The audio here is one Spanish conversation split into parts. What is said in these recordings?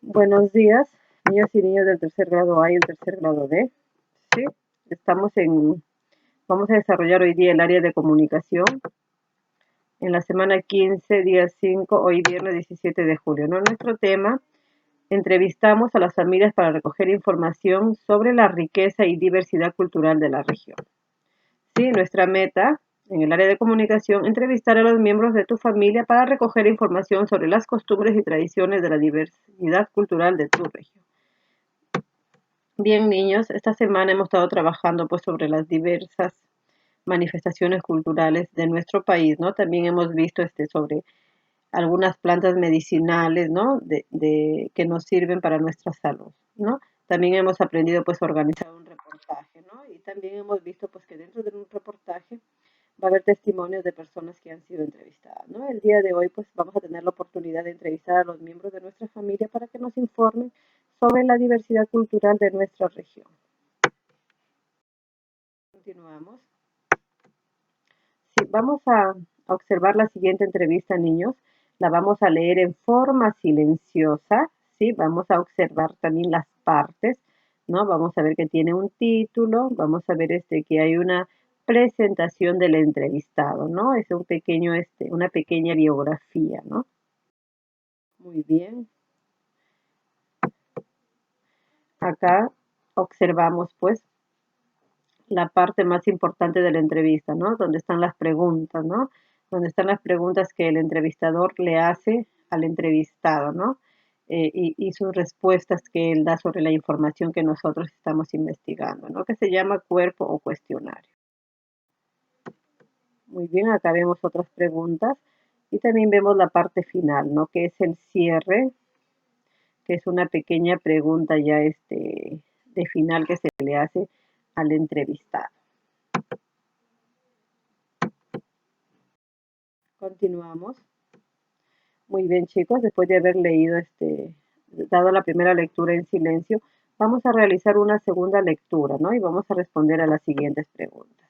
Buenos días, niños y niñas del tercer grado A y el tercer grado D. Sí, vamos a desarrollar hoy día el área de comunicación en la semana 15, día 5, hoy viernes 17 de julio, ¿no? Nuestro tema, entrevistamos a las familias para recoger información sobre la riqueza y diversidad cultural de la región. Sí, nuestra meta en el área de comunicación, entrevistar a los miembros de tu familia para recoger información sobre las costumbres y tradiciones de la diversidad cultural de tu región. Bien, niños, esta semana hemos estado trabajando pues sobre las diversas manifestaciones culturales de nuestro país, ¿no? También hemos visto sobre algunas plantas medicinales, ¿no? Que nos sirven para nuestra salud, ¿no? También hemos aprendido pues a organizar un reportaje, ¿no? Y también hemos visto pues que dentro de un reportaje va a haber testimonios de personas que han sido entrevistadas, ¿no? El día de hoy pues vamos a tener la oportunidad de entrevistar a los miembros de nuestra familia para que nos informen sobre la diversidad cultural de nuestra región. Continuamos. Sí, vamos a observar la siguiente entrevista, niños. La vamos a leer en forma silenciosa, ¿sí? Vamos a observar también las partes, ¿no? Vamos a ver que tiene un título, vamos a ver que hay una presentación del entrevistado, ¿no? Es un pequeño, una pequeña biografía, ¿no? Muy bien. Acá observamos, pues, la parte más importante de la entrevista, ¿no? Donde están las preguntas, ¿no? Donde están las preguntas que el entrevistador le hace al entrevistado, ¿no? Y sus respuestas que él da sobre la información que nosotros estamos investigando, ¿no? Que se llama cuerpo o cuestionario. Muy bien, acá vemos otras preguntas y también vemos la parte final, ¿no? Que es el cierre, que es una pequeña pregunta ya de final que se le hace al entrevistado. Continuamos. Muy bien, chicos, después de haber leído dado la primera lectura en silencio, vamos a realizar una segunda lectura, ¿no? Y vamos a responder a las siguientes preguntas.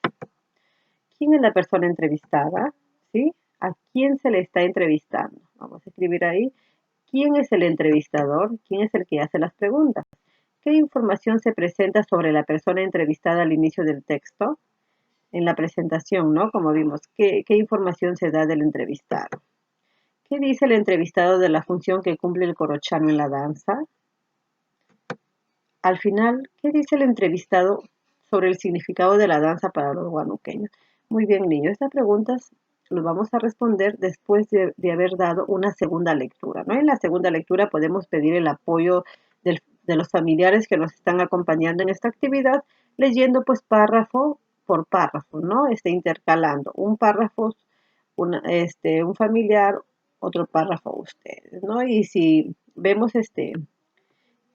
¿Quién es la persona entrevistada? ¿Sí? ¿A quién se le está entrevistando? Vamos a escribir ahí. ¿Quién es el entrevistador? ¿Quién es el que hace las preguntas? ¿Qué información se presenta sobre la persona entrevistada al inicio del texto? En la presentación, ¿no? Como vimos, ¿qué información se da del entrevistado? ¿Qué dice el entrevistado de la función que cumple el corochano en la danza? Al final, ¿qué dice el entrevistado sobre el significado de la danza para los huanuqueños? Muy bien, niños, estas preguntas las vamos a responder después de haber dado una segunda lectura, ¿no? En la segunda lectura podemos pedir el apoyo de los familiares que nos están acompañando en esta actividad, leyendo pues párrafo por párrafo, ¿no? Intercalando un párrafo, un familiar, otro párrafo ustedes, ¿no? Y si vemos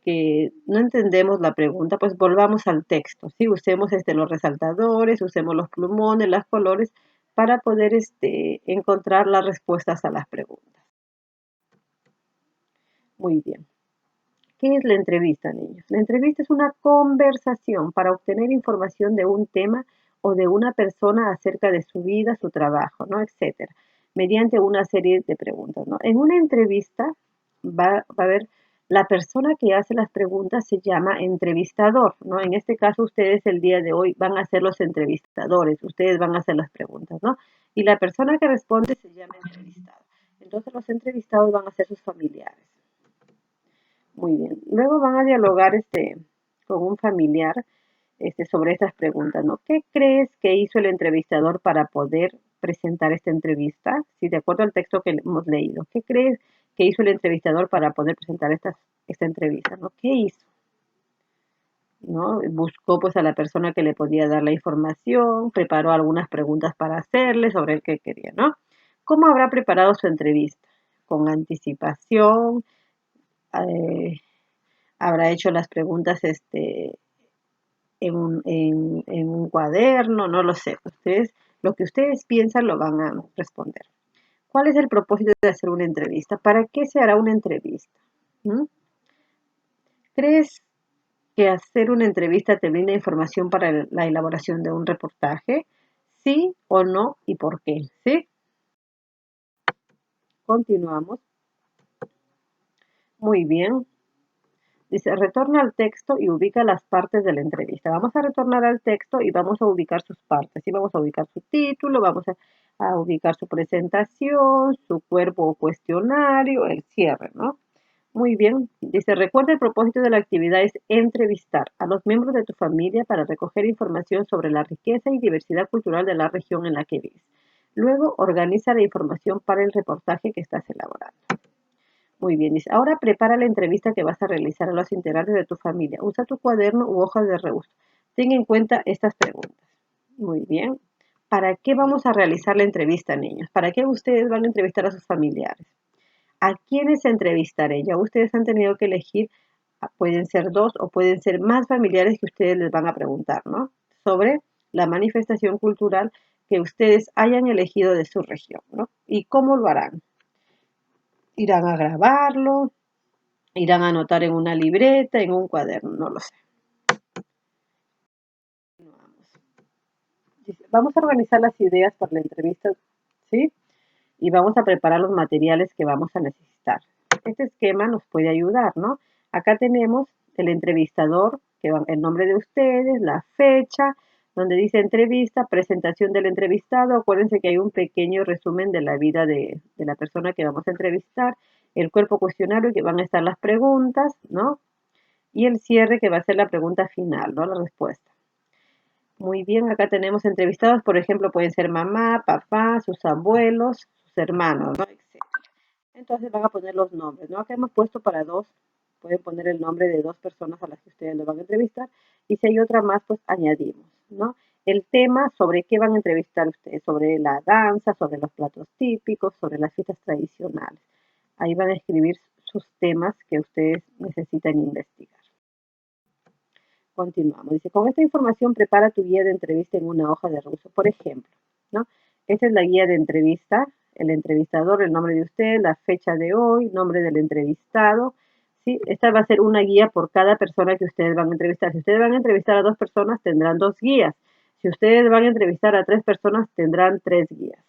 que no entendemos la pregunta, pues volvamos al texto, ¿sí? Usemos los resaltadores, usemos los plumones, los colores para poder encontrar las respuestas a las preguntas. Muy bien. ¿Qué es la entrevista, niños? La entrevista es una conversación para obtener información de un tema o de una persona acerca de su vida, su trabajo, ¿no? Etcétera, mediante una serie de preguntas, ¿no? En una entrevista va a haber la persona que hace las preguntas se llama entrevistador, ¿no? En este caso ustedes el día de hoy van a ser los entrevistadores, ustedes van a hacer las preguntas, ¿no? Y la persona que responde se llama entrevistado. Entonces los entrevistados van a ser sus familiares. Muy bien. Luego van a dialogar con un familiar sobre estas preguntas, ¿no? ¿Qué crees que hizo el entrevistador para poder presentar esta entrevista? Sí, de acuerdo al texto que hemos leído. ¿Qué crees que hizo el entrevistador para poder presentar esta entrevista, ¿no? ¿Qué hizo? ¿No? Buscó pues a la persona que le podía dar la información, preparó algunas preguntas para hacerle sobre el que quería, ¿no? ¿Cómo habrá preparado su entrevista? Con anticipación, eh, habrá hecho las preguntas en un cuaderno, no lo sé. Ustedes, lo que ustedes piensan lo van a responder. ¿Cuál es el propósito de hacer una entrevista? ¿Para qué se hará una entrevista? ¿Mm? ¿Crees que hacer una entrevista te brinda información para la elaboración de un reportaje? ¿Sí o no y por qué? ¿Sí? Continuamos. Muy bien. Dice, retorna al texto y ubica las partes de la entrevista. Vamos a retornar al texto y vamos a ubicar sus partes. Y vamos a ubicar su título, vamos a ubicar su presentación, su cuerpo o cuestionario, el cierre, ¿no? Muy bien. Dice, recuerda el propósito de la actividad es entrevistar a los miembros de tu familia para recoger información sobre la riqueza y diversidad cultural de la región en la que vives. Luego, organiza la información para el reportaje que estás elaborando. Muy bien, dice, ahora prepara la entrevista que vas a realizar a los integrantes de tu familia. Usa tu cuaderno u hojas de reuso. Ten en cuenta estas preguntas. Muy bien. ¿Para qué vamos a realizar la entrevista, niños? ¿Para qué ustedes van a entrevistar a sus familiares? ¿A quiénes entrevistaré? Ya ustedes han tenido que elegir, pueden ser dos o pueden ser más familiares que ustedes les van a preguntar, ¿no? Sobre la manifestación cultural que ustedes hayan elegido de su región, ¿no? ¿Y cómo lo harán? ¿Irán a grabarlo? ¿Irán a anotar en una libreta, en un cuaderno? No lo sé. Vamos a organizar las ideas para la entrevista, ¿sí? Y vamos a preparar los materiales que vamos a necesitar. Este esquema nos puede ayudar, ¿no? Acá tenemos el entrevistador, que va el nombre de ustedes, la fecha, donde dice entrevista, presentación del entrevistado. Acuérdense que hay un pequeño resumen de la vida de la persona que vamos a entrevistar, el cuerpo cuestionario, que van a estar las preguntas, ¿no? Y el cierre, que va a ser la pregunta final, ¿no? La respuesta. Muy bien, acá tenemos entrevistados, por ejemplo, pueden ser mamá, papá, sus abuelos, sus hermanos, ¿no? Etcétera. Entonces van a poner los nombres, ¿no? Acá hemos puesto para dos, pueden poner el nombre de dos personas a las que ustedes lo van a entrevistar, y si hay otra más, pues añadimos, ¿no? El tema, sobre qué van a entrevistar ustedes, sobre la danza, sobre los platos típicos, sobre las fiestas tradicionales. Ahí van a escribir sus temas que ustedes necesitan investigar. Continuamos. Dice, con esta información prepara tu guía de entrevista en una hoja de ruso. Por ejemplo, ¿no? Esta es la guía de entrevista, el entrevistador, el nombre de usted, la fecha de hoy, nombre del entrevistado. ¿Sí? Esta va a ser una guía por cada persona que ustedes van a entrevistar. Si ustedes van a entrevistar a dos personas, tendrán dos guías. Si ustedes van a entrevistar a tres personas, tendrán tres guías.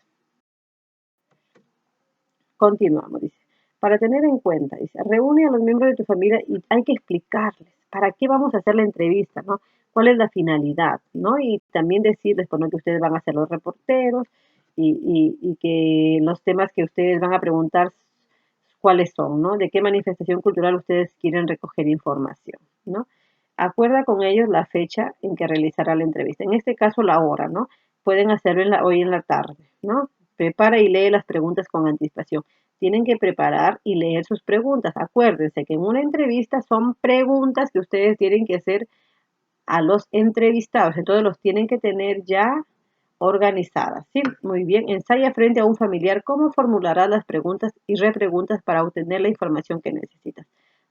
Continuamos, dice. Para tener en cuenta, dice, reúne a los miembros de tu familia y hay que explicarles para qué vamos a hacer la entrevista, ¿no? ¿Cuál es la finalidad, ¿no? Y también decirles, por lo que ustedes van a ser los reporteros y que los temas que ustedes van a preguntar, cuáles son, ¿no? De qué manifestación cultural ustedes quieren recoger información, ¿no? Acuerda con ellos la fecha en que realizará la entrevista. En este caso, la hora, ¿no? Pueden hacerlo hoy en la tarde, ¿no? Prepara y lee las preguntas con anticipación. Tienen que preparar y leer sus preguntas. Acuérdense que en una entrevista son preguntas que ustedes tienen que hacer a los entrevistados. Entonces los tienen que tener ya organizadas. ¿Sí? Muy bien. Ensaya frente a un familiar cómo formularás las preguntas y repreguntas para obtener la información que necesitas.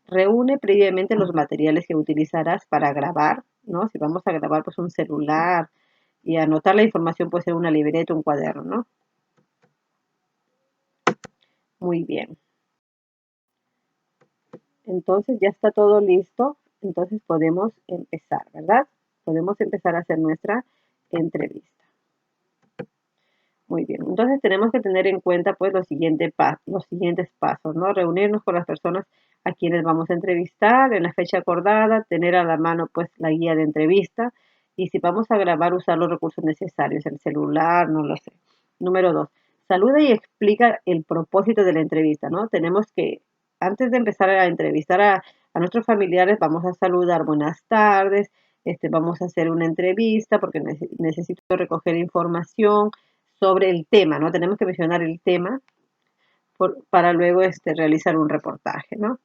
Reúne previamente los materiales que utilizarás para grabar, ¿no? Si vamos a grabar pues un celular y anotar la información puede ser una libreta, un cuaderno, ¿no? Muy bien. Entonces ya está todo listo. Entonces podemos empezar, ¿verdad? Podemos empezar a hacer nuestra entrevista. Muy bien. Entonces tenemos que tener en cuenta pues los siguientes pasos, ¿no? Reunirnos con las personas a quienes vamos a entrevistar en la fecha acordada, tener a la mano pues la guía de entrevista y si vamos a grabar usar los recursos necesarios, el celular, no lo sé. Número 2, saluda y explica el propósito de la entrevista, ¿no? Tenemos que, antes de empezar a entrevistar a nuestros familiares, vamos a saludar, buenas tardes, vamos a hacer una entrevista porque necesito recoger información sobre el tema, ¿no? Tenemos que mencionar el tema para luego realizar un reportaje, ¿no?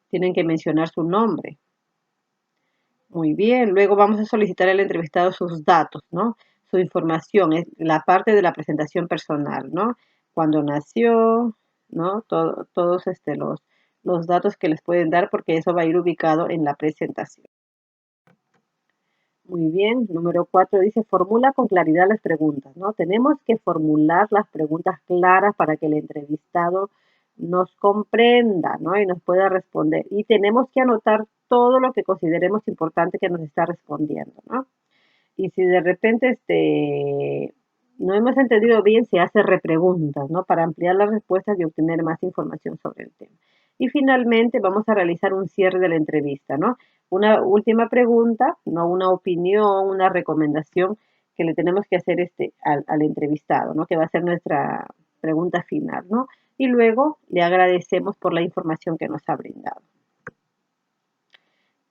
Tienen que mencionar su nombre. Muy bien, luego vamos a solicitar al entrevistado sus datos, ¿no? Su información, es la parte de la presentación personal, ¿no? Cuándo nació, ¿no? Todos los datos que les pueden dar porque eso va a ir ubicado en la presentación. Muy bien. Número 4 dice, formula con claridad las preguntas, ¿no? Tenemos que formular las preguntas claras para que el entrevistado nos comprenda, ¿no? Y nos pueda responder. Y tenemos que anotar todo lo que consideremos importante que nos está respondiendo, ¿no? Y si de repente no hemos entendido bien, se hace repreguntas, ¿no? Para ampliar las respuestas y obtener más información sobre el tema. Y finalmente vamos a realizar un cierre de la entrevista, ¿no? Una última pregunta, no una opinión, una recomendación que le tenemos que hacer al entrevistado, ¿no? Que va a ser nuestra pregunta final, ¿no? Y luego le agradecemos por la información que nos ha brindado.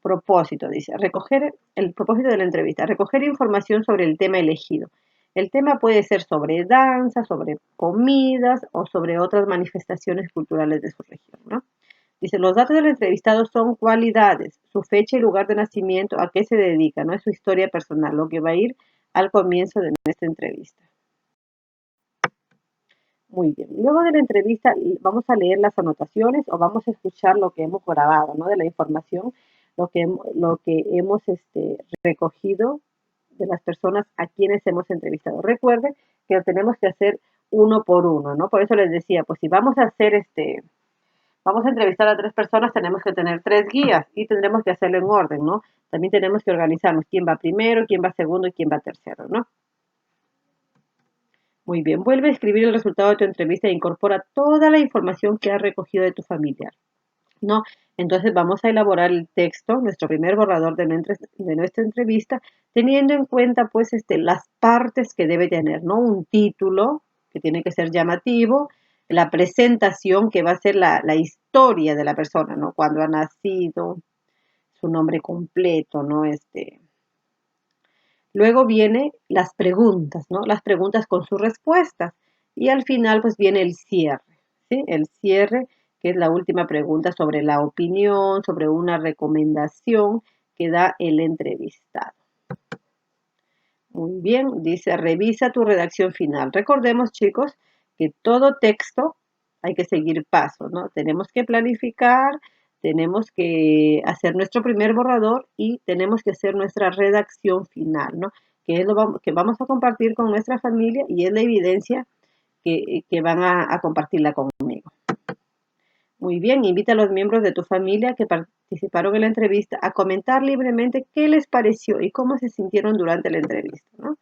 Propósito, dice, recoger el propósito de la entrevista, recoger información sobre el tema elegido. El tema puede ser sobre danza, sobre comidas o sobre otras manifestaciones culturales de su región, ¿no? Dice, los datos del entrevistado son cualidades, su fecha y lugar de nacimiento, a qué se dedica, no es su historia personal, lo que va a ir al comienzo de nuestra entrevista. Muy bien. Luego de la entrevista vamos a leer las anotaciones o vamos a escuchar lo que hemos grabado, ¿no? De la información, lo que hemos recogido de las personas a quienes hemos entrevistado. Recuerden que lo tenemos que hacer uno por uno, ¿no? Por eso les decía, pues si vamos a hacer vamos a entrevistar a 3 personas, tenemos que tener 3 guías y tendremos que hacerlo en orden, ¿no? También tenemos que organizarnos quién va primero, quién va segundo y quién va tercero, ¿no? Muy bien, vuelve a escribir el resultado de tu entrevista e incorpora toda la información que has recogido de tu familiar, ¿no? Entonces vamos a elaborar el texto, nuestro primer borrador de nuestra entrevista, teniendo en cuenta pues las partes que debe tener, ¿no? Un título que tiene que ser llamativo, la presentación que va a ser la historia de la persona, ¿no? Cuando ha nacido, su nombre completo, ¿no? Luego viene las preguntas, ¿no? Las preguntas con sus respuestas. Y al final, pues viene el cierre, ¿sí? El cierre, que es la última pregunta sobre la opinión, sobre una recomendación que da el entrevistado. Muy bien, dice, revisa tu redacción final. Recordemos, chicos, que todo texto hay que seguir pasos, ¿no? Tenemos que planificar, tenemos que hacer nuestro primer borrador y tenemos que hacer nuestra redacción final, ¿no? Que es lo que vamos a compartir con nuestra familia y es la evidencia que van a compartirla conmigo. Muy bien, invita a los miembros de tu familia que participaron en la entrevista a comentar libremente qué les pareció y cómo se sintieron durante la entrevista, ¿no?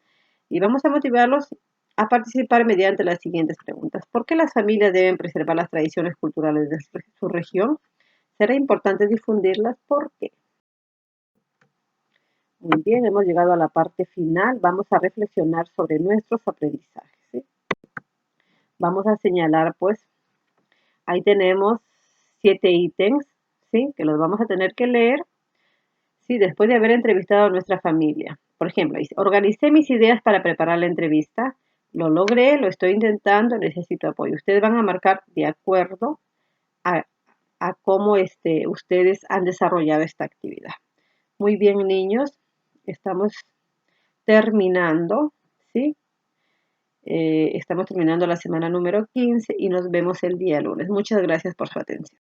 Y vamos a motivarlos a participar mediante las siguientes preguntas. ¿Por qué las familias deben preservar las tradiciones culturales de su región? ¿Será importante difundirlas? ¿Por qué? Muy bien, hemos llegado a la parte final. Vamos a reflexionar sobre nuestros aprendizajes, ¿sí? Vamos a señalar, pues, ahí tenemos 7 ítems, ¿sí? Que los vamos a tener que leer, ¿sí? Después de haber entrevistado a nuestra familia. Por ejemplo, dice, organicé mis ideas para preparar la entrevista, lo logré, lo estoy intentando, necesito apoyo. Ustedes van a marcar de acuerdo a, a cómo ustedes han desarrollado esta actividad. Muy bien, niños, estamos terminando, ¿sí? Estamos terminando la semana número 15 y nos vemos el día lunes. Muchas gracias por su atención.